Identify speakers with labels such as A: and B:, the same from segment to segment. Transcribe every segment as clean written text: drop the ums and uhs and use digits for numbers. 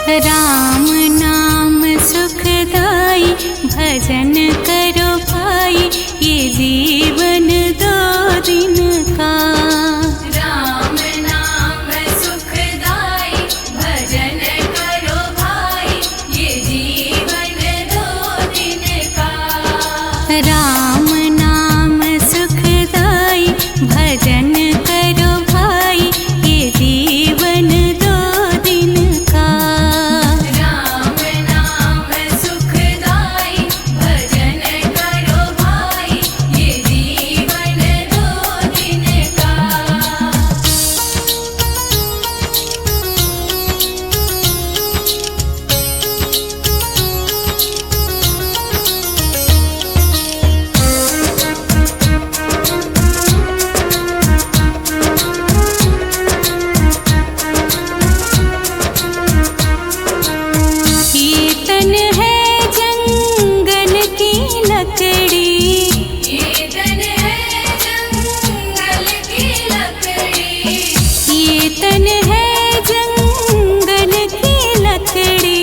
A: राम नाम सुखदाई, भजन करो भाई, ये जीवन दो दिन का।
B: राम नाम सुखदाई, भजन करो भाई, ये जीवन दो दिन का।
A: राम नाम सुखदाई, भजन करो भाई, ये जीवन दो दिन का।
B: राम नाम सुखदाई, भजन करो भाई, ये जीवन दो दिन का।
A: ये तन है जंगल की लकड़ी,
B: ये तन है जंगल की लकड़ी।
A: ये तन है जंगल की लकड़ी।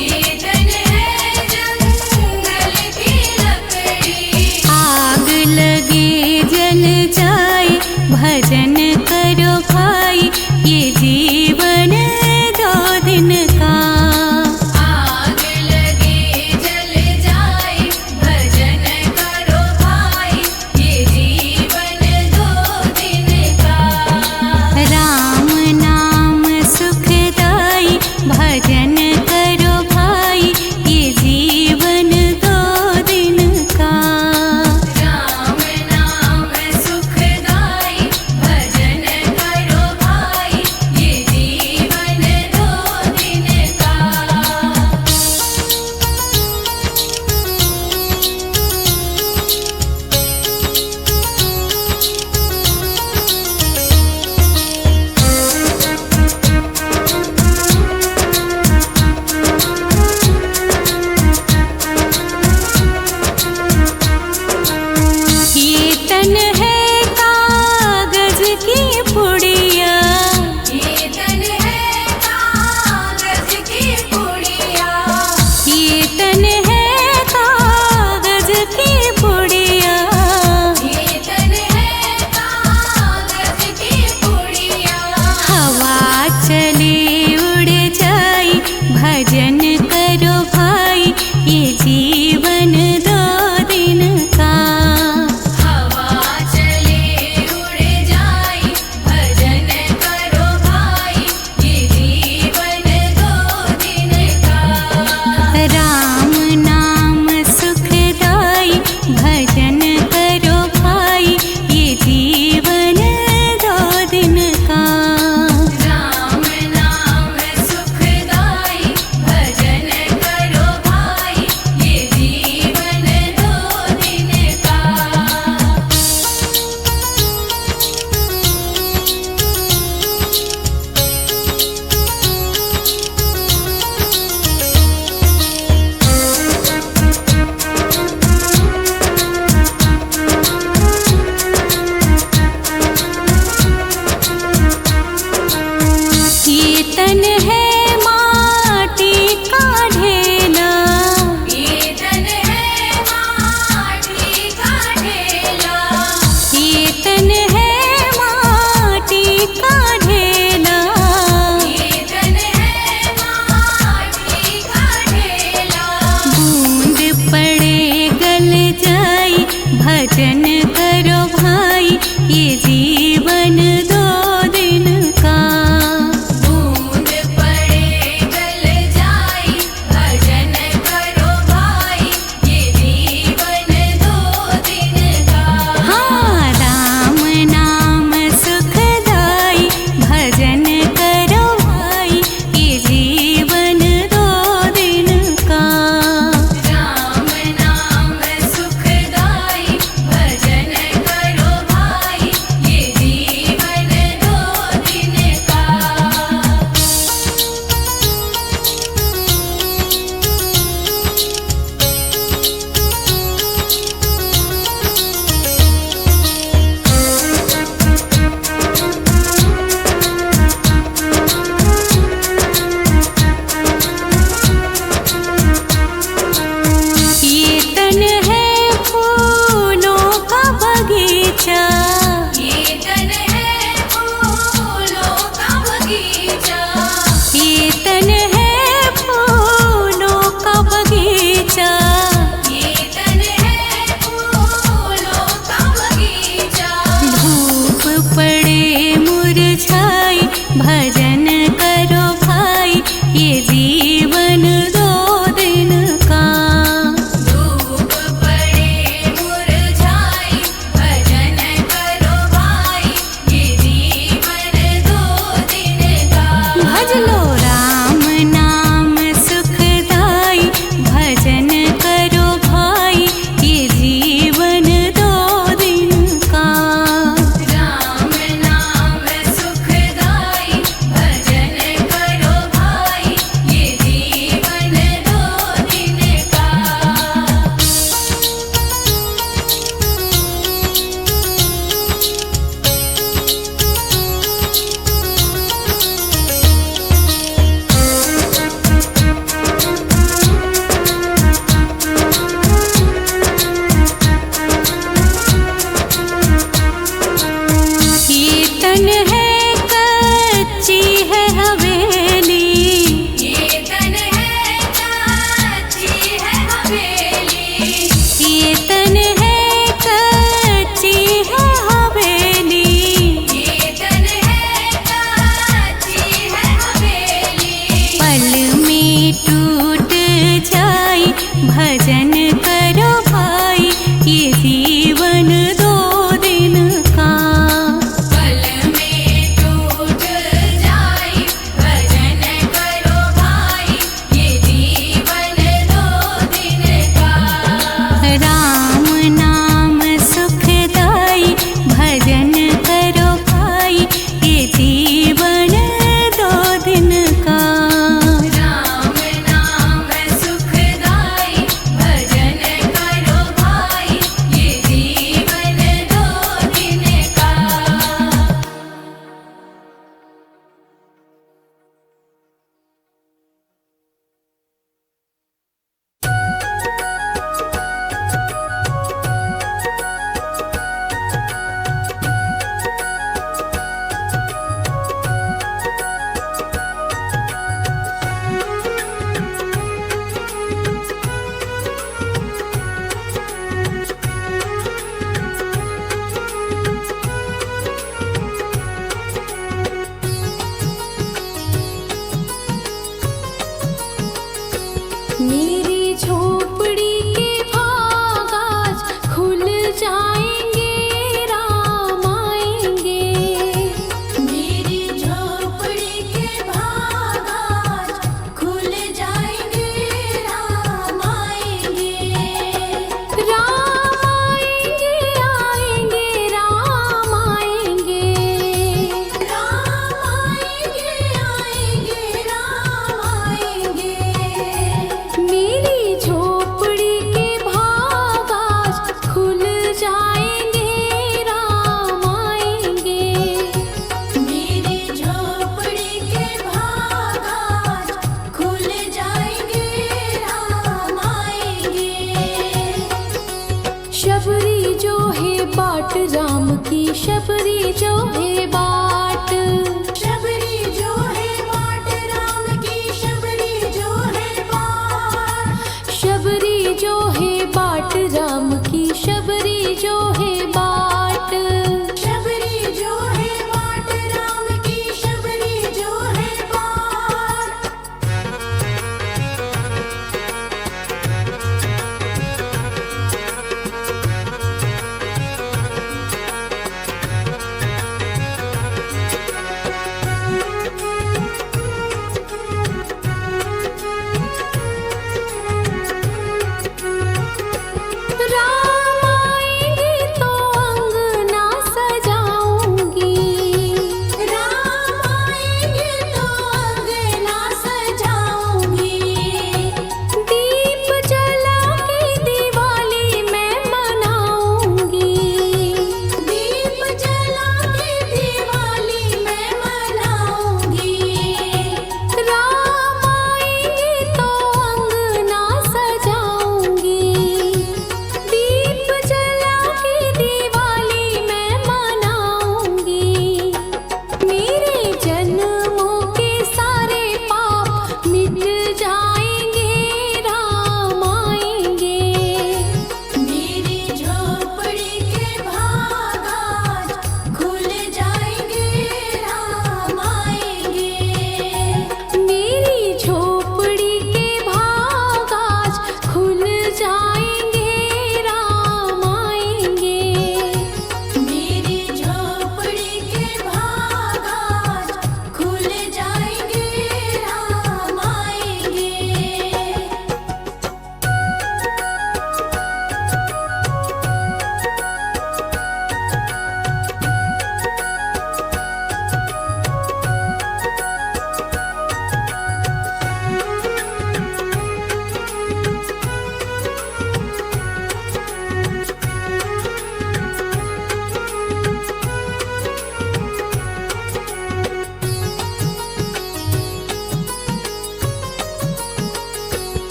B: ये तन है जंगल की लकड़ी।
A: आग लगे जल जाए, भजन करो भाई, ये जीवन दो दिन का।
B: आग लगे जल जाए, भजन करो भाई, ये जीवन दो दिन का।
A: राम नाम सुखदाई, भजन करो भाई, ये जीवन दो दिन का।
B: राम नाम सुखदाई, भजन करो भाई,
C: की शबरी जो है बाट।
B: शबरी जो है बाट, राम की शबरी जो है बाट।
C: शबरी जो है बाट, राम की शबरी जो है बाट।
B: शबरी जो है बाट, राम की शबरी जो है बाट।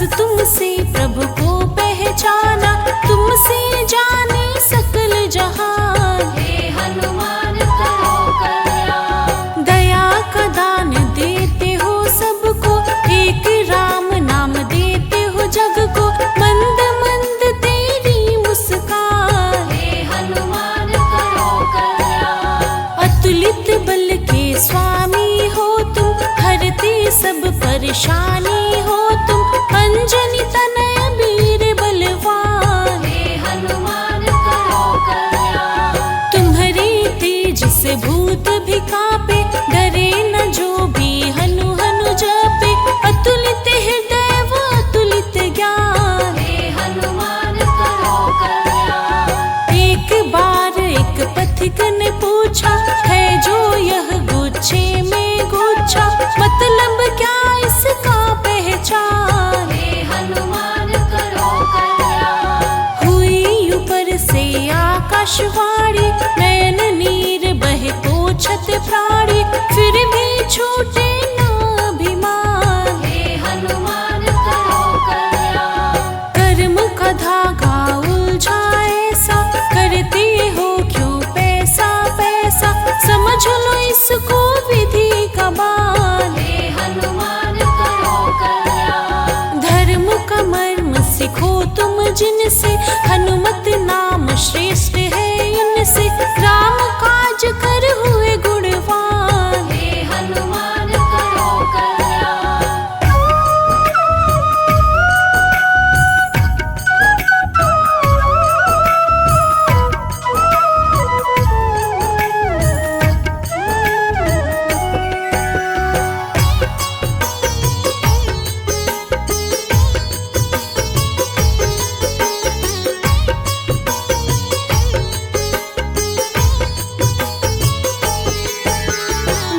A: तुमसे प्रभु को पहचाना, तुमसे जाने सकल जहान।
C: हे हनुमान करो कल्याण।
A: दया का दान देते हो सबको, एक राम नाम देते हो जग को, मंद मंद तेरी मुस्कान।
C: हे हनुमान करो कल्याण।
A: अतुलित बल के स्वामी हो तुम, हरते सब परेशानी हो तुम, अंजनी तनय वीर बलवान।
C: हे हनुमान करो कल्याण।
A: तुम्हारे तेज से भूत भी कांपे, डरे न जो भी हनु हनु जपे, अतुलित हृदय व अतुलित ज्ञान।
C: हे हनुमान करो कल्याण।
A: एक बार एक पथिक ने पूछा, है जो यह गुच्छे में गुच्छा, मतलब क्या इसका पहचान।
C: हे हनुमान करो कल्याण।
A: हुई ऊपर से आकाशवाणी, नयन नीर बहे पोछत प्राणी, फिर भी छूटे ना अभिमान।
C: हे हनुमान करो कल्याण।
A: कर्म का धागा उलझा ऐसा, करते हो क्यों पैसा पैसा, समझ लो इसको विधि का बान।
C: हे हनुमान करो कल्याण।
A: धर्म का मर्म सीखो तुम जिनसे, हनुमत नाम श्रेष्ठ है इनसे, राम काज कर हुए गुणवान।
C: हे हनुमान करो कल्याण।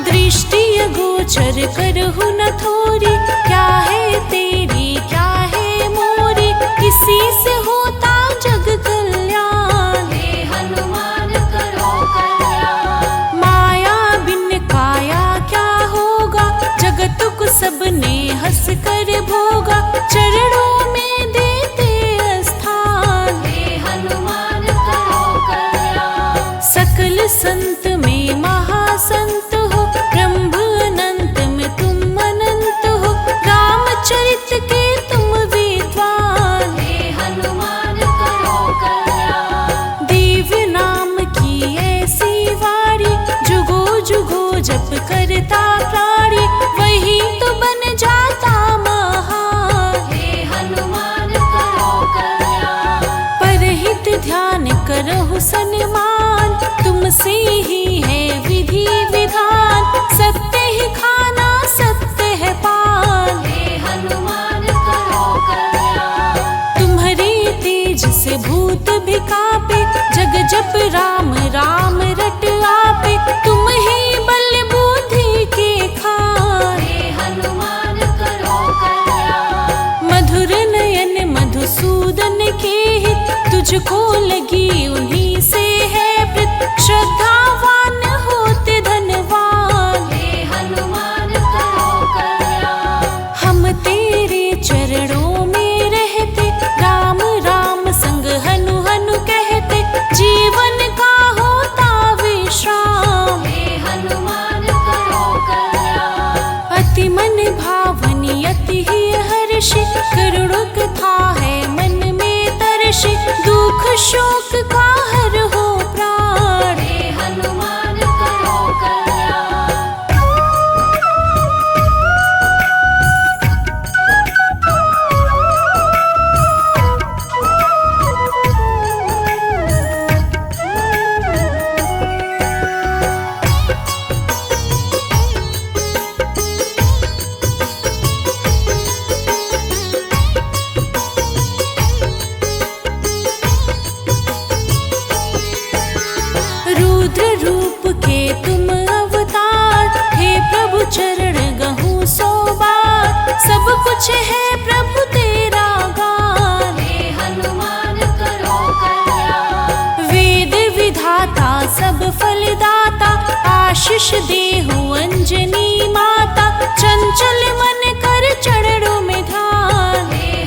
A: दृष्टि गोचर करहु न थोरी, क्या है तेरी क्या है मोरी, इसी से होता जग कल्याण।
C: हे हनुमान करो कल्याण।
A: माया बिन काया क्या होगा, जगत को सबने हंस कर भोगा, चरणों में देते स्थान।
C: हे हनुमान करो कल्याण।
A: सकल संत में महासंत हो, ब्रह्म अनंत में तुम अनंत हो, रामचरित के तुम विद्वान।
C: हे हनुमान करो कल्याण।
A: दिव्य नाम की ऐसी वाणी, जुगो जुगो जप करता प्राणी, वही तो बन जाता महान।
C: हे हनुमान करो कल्याण।
A: परहित ध्यान करहु सन्मान, तुमसे ही है विधि विधान, सत्य ही खाना सत्य है पान।
C: हे हनुमान करो कल्याण।
A: तुम्हारे तेज से भूत भी कांपे, जग जप राम राम रट आपे, तुम ही बल बुद्धि के खान।
C: हे हनुमान करो कल्याण।
A: मधुर नयन मधुसूदन के हित, तुझको लगी उन्हीं से है प्रीत, श्रद्धावान होते धनवान।
C: हे हनुमान करो कल्याण।
A: हम तेरे चरणों में रहते, राम राम संग हनु हनु कहते, जीवन का होता विश्राम।
C: हे हनुमान करो कल्याण।
A: अति मन भावनी अति ही हर्षि, करुण कथा है मन में तरषि, दुख शोक का हर हो प्राण।
C: हे हनुमान करो कल्याण।
A: रुद्र रूप के तुम अवतार, हे प्रभु चरण गहूँ सो बार, सब कुछ है प्रभु तेरा गान।
C: हे हनुमान करो कल्याण।
A: वेद विधाता सब फलदाता, आशीष देहु अंजनी माता, चंचल मन कर चरणों में ध्यान।
C: हे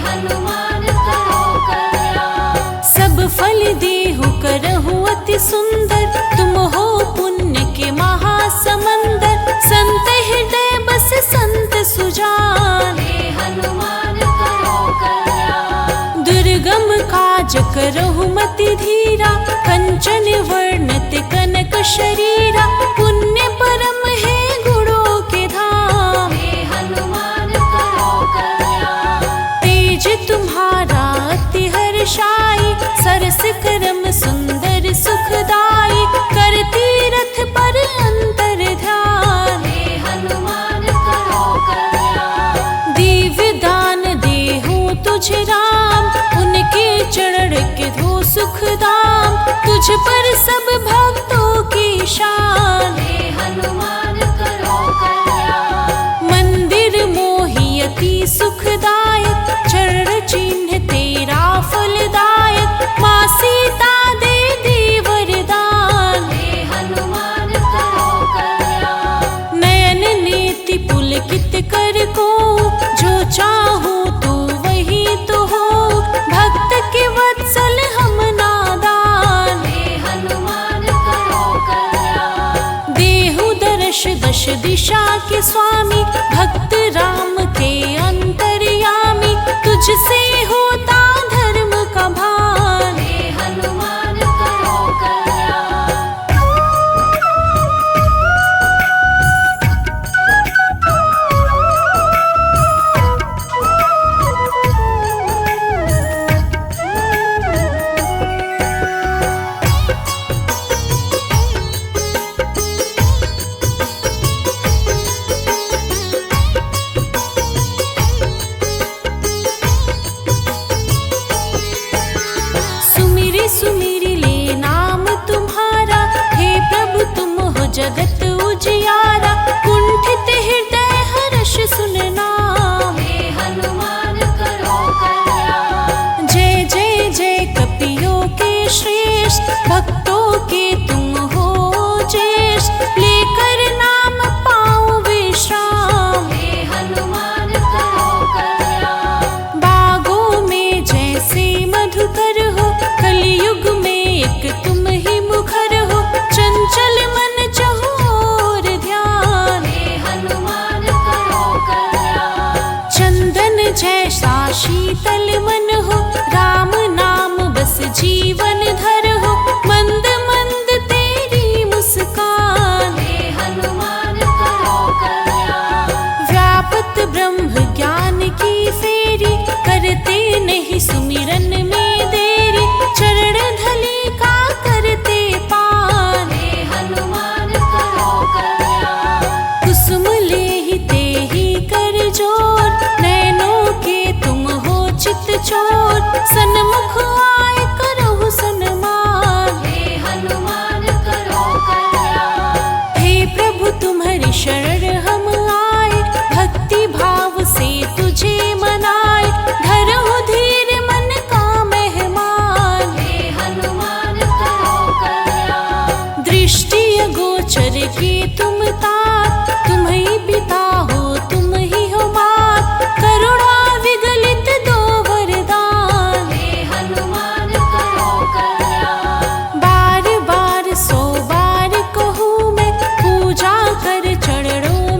A: शरीरा, पुण्य परम है गुणों के धाम।
B: हे हनुमान करो कल्याण।
A: तेज तुम्हारा अति हर्षाई, सरस करम सुंदर सुखदाई, कर तीरथ पर अंतर ध्यान।
B: हे हनुमान करो कल्याण।
A: दिव्य दान देहु तुझ राम, उनके चरण के धो सुखदाम। तुझ पर सब भक्तों की शान।
B: हे हनुमान करो कल्याण।
A: मंदिर मोहि अति सुखदायक, चरण चिन्ह तेरा फलदायक। माँ सीता दे दी वरदान।
B: हे हनुमान करो कल्याण।
A: नयन नेति पुलकित कर को, जो चाहूं तो वही तो हो। भक्त के वत्सल हम नादान।
B: हे हनुमान करो कल्याण।
A: देहु दर्श दश दिशा के स्वामी, भक्त राम के अंतर्यामी। तुझसे होता धर्म का भान।
B: हे हनुमान करो कल्याण।
A: सुमिरी सुमिरी ले नाम तुम्हारा, हे प्रभु तुम हो जगत उजियारा। कुंठित हृदय हर्ष सुन नाम।
B: हे हनुमान करो कल्याण।
A: जय जय जय कपियों के श्रेष्ठ, भक्तों के तुम हो ज्येष्ठ। लेकर नाम पाऊं विश्राम।
B: हे हनुमान करो कल्याण।
A: बागों में जैसे मधुकर हो, कलयुग में एक तुम ही मुखर हो। चंचल मन चहुओर ध्यान।
B: हे हनुमान करो कल्याण।
A: चंदन जैसा शीतल मन हो, राम नाम बस जीवन धर हो। मंद मंद तेरी मुस्कान।
B: हे हनुमान करो कल्याण।
A: व्यापत ब्रह्म ज्ञान की फेरी, करते नहीं सुमिरन में देरी। चरण धली का करते पान।
B: हे हनुमान करो कल्याण।
A: कुसुम लेहि तेहि कर जोर, नैनों के तुम हो चित चोर। सन्मुख आए करहु सन्मान।
B: हे हनुमान करो कल्याण।
A: हे प्रभु तुम्हारी शरण हम आए, भक्ति भाव से तुझे मनाए। धरहु धीर मन का मेहमान।
B: हे हनुमान करो कल्याण।
A: दृष्टि अगोचर के तुम तात, तुम ही पिता हो तुम ही हो मात। करुणा विगलित दो वरदान।
B: हे हनुमान करो कल्याण।
A: बार बार 100 बार कहूँ मैं, पूजा कर चरणों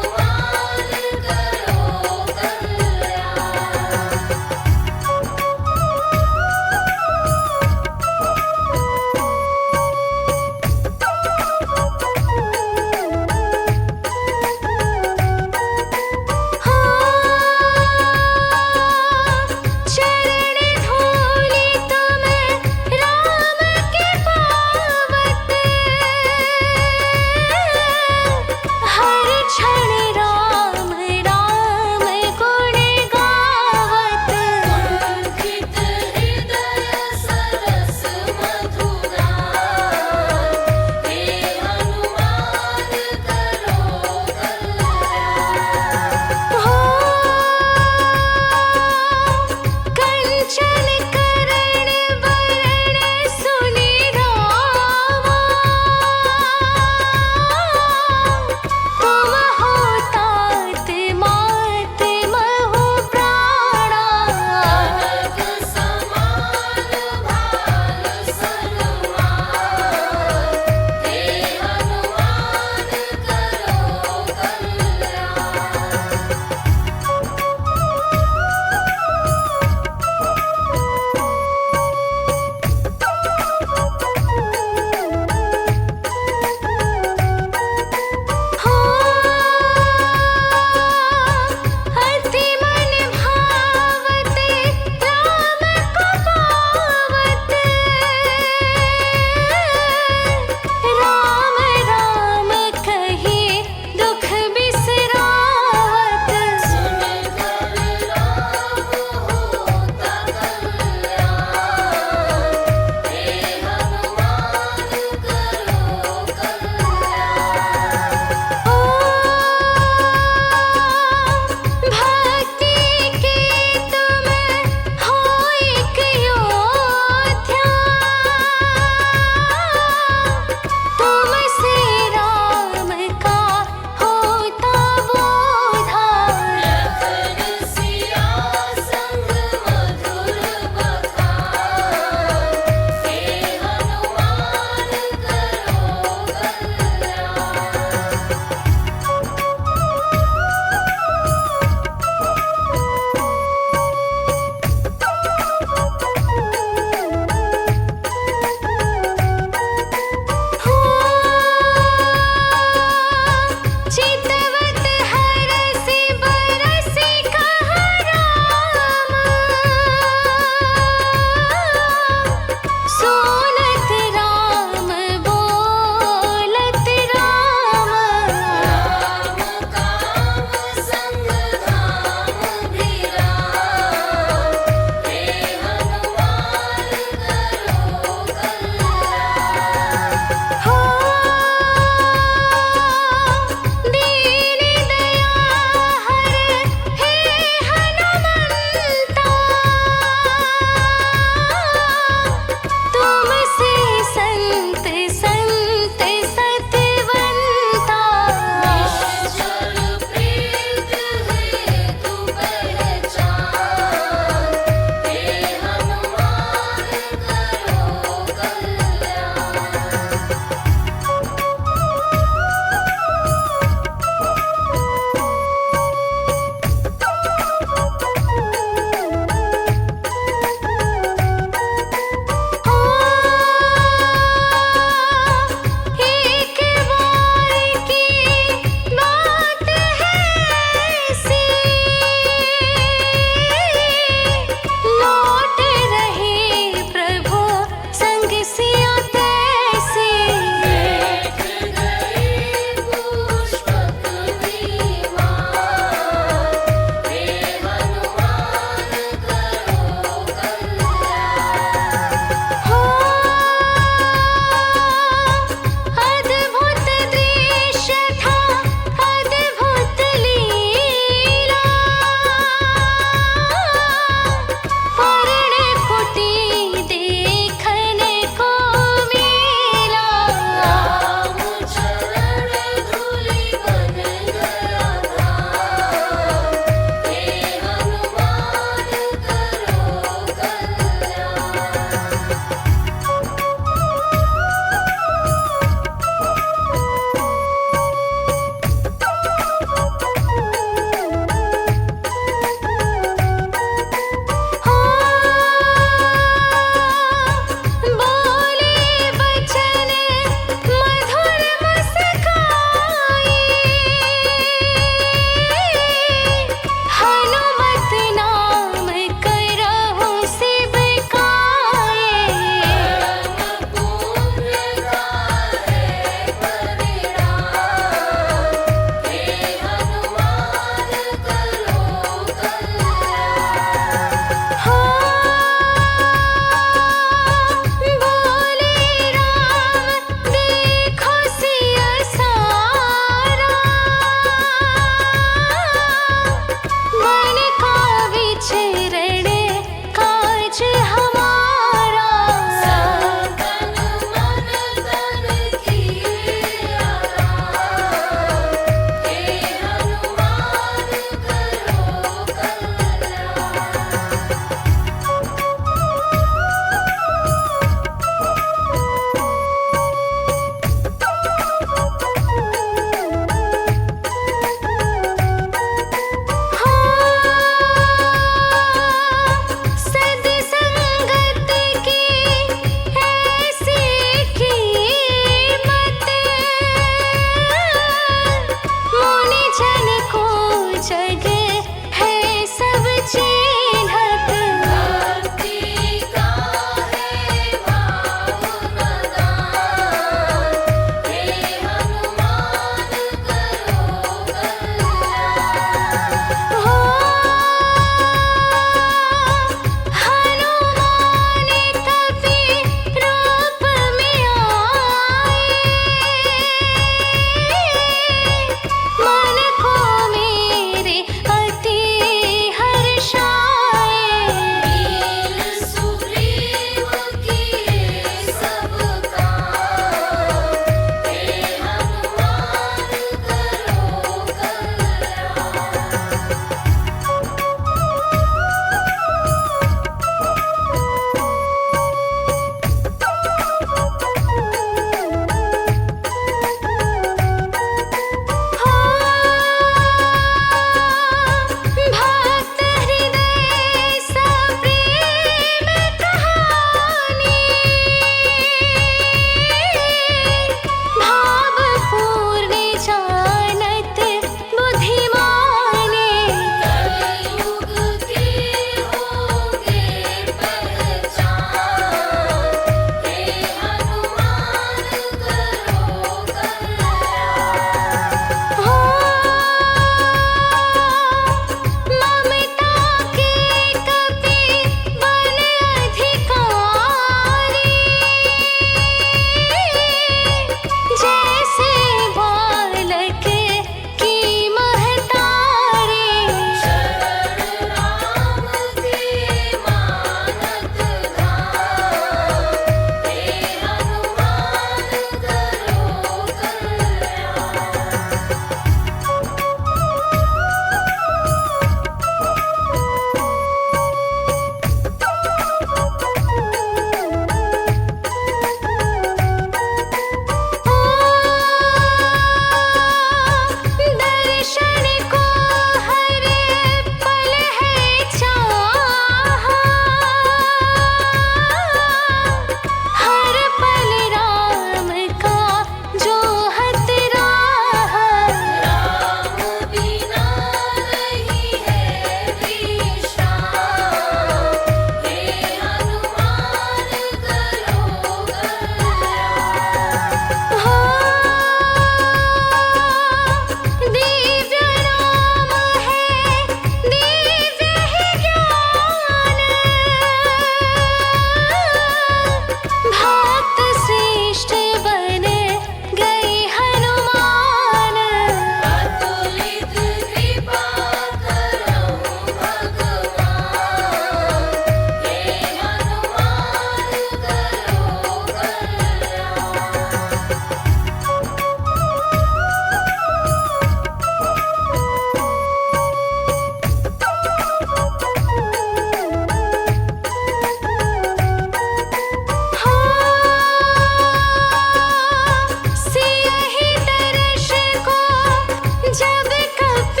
C: जप